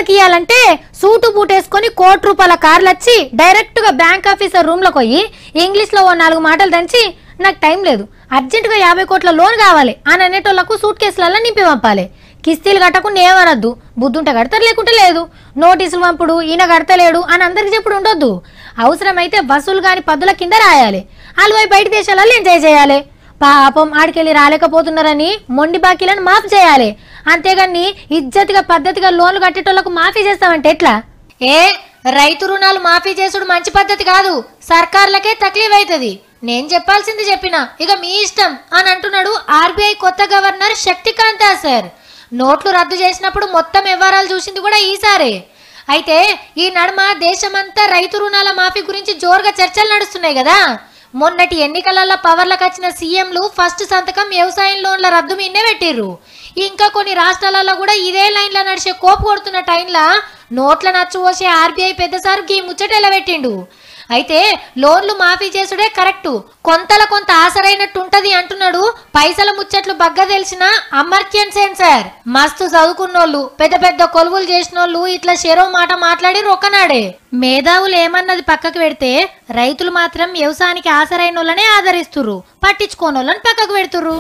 అందరికి ఇవ్వాలంటే suit boot వేసుకొని ₹1,00,00,000 కార్లు వచ్చి డైరెక్ట్ గా బ్యాంక్ ఆఫీసర్ రూమ్ లోకి పోయి ఇంగ్లీష్ లో 4 మాటలు దంచి నాకు టైం లేదు అర్జెంట్ గా 50 కోట్ల లోన్ కావాలి అని అనేటోళ్లకు సూట్ కేసులలో నింపి పంపాలి. కిస్తీలు కట్టకుండా ఏమనద్దు, బుద్ధుంటే కడతారు లేకుంటే లేదు. నోటీసులు పంపుడు ఈయన కడతలేడు అని అందరికి చెప్పుడు ఉండొద్దు. అవసరమైతే వసూలు కాని పద్దుల కింద రాయాలి. వాళ్ళు బయట దేశాలలో ఎంజాయ్ చేయాలి. పాపం ఆడికెళ్ళి రాలేకపోతున్నారని మొండి బాకీలను మాఫ్ చేయాలి. అంతేగాని ఇజ్జతిగా పద్ధతిగా లోన్లు కట్టేటోళ్లకు మాఫీ చేస్తామంటే ఎట్లా? రైతు రుణాలు మాఫీ చేసుడు మంచి పద్ధతి కాదు, సర్కార్లకే తక్లీఫ్ అవుతుంది. నేను చెప్పాల్సింది చెప్పినా, ఇక మీ ఇష్టం అని అంటున్నాడు ఆర్బీఐ కొత్త గవర్నర్ శక్తికాంత సార్. నోట్లు రద్దు చేసినప్పుడు మొత్తం వ్యవహారాలు చూసింది కూడా ఈసారే. అయితే ఈ నడుమ దేశమంతా రైతు రుణాల మాఫీ గురించి జోరుగా చర్చలు నడుస్తున్నాయి కదా. మొన్నటి ఎన్నికలలో పవర్లకు వచ్చిన సీఎంలు ఫస్ట్ సంతకం వ్యవసాయం లోన్ల రద్దు మీదే పెట్టిర్రు. ఇంకా కొన్ని రాష్ట్రాలలో కూడా ఇదే లైన్లో నడిచే కోపు కొడుతున్న టైంలో నోట్ల నచ్చు పోసే ఆర్బీఐ పెద్దసారు గీ ముచ్చట ఎలా పెట్టిండు. అయితే లోన్లు మాఫీ చేసుడే కరెక్టు, కొంతల కొంత ఆసరైనట్టు ఉంటది అంటున్నాడు పైసల ముచ్చట్లు బగ్గ తెలిసిన అమర్త్యన్ సేన్ సార్. మస్తు చదువుకున్నోళ్ళు, పెద్ద పెద్ద కొలువులు చేసినోళ్ళు ఇట్లా షెరో మాట మాట్లాడి రొక్కనాడే. మేధావులు ఏమన్నది పక్కకు పెడితే రైతులు మాత్రం వ్యవసాయానికి ఆసరైనోళ్ళనే ఆదరిస్తుర్రు, పట్టించుకోనోళ్ళని పక్కకు పెడుతుర్రు.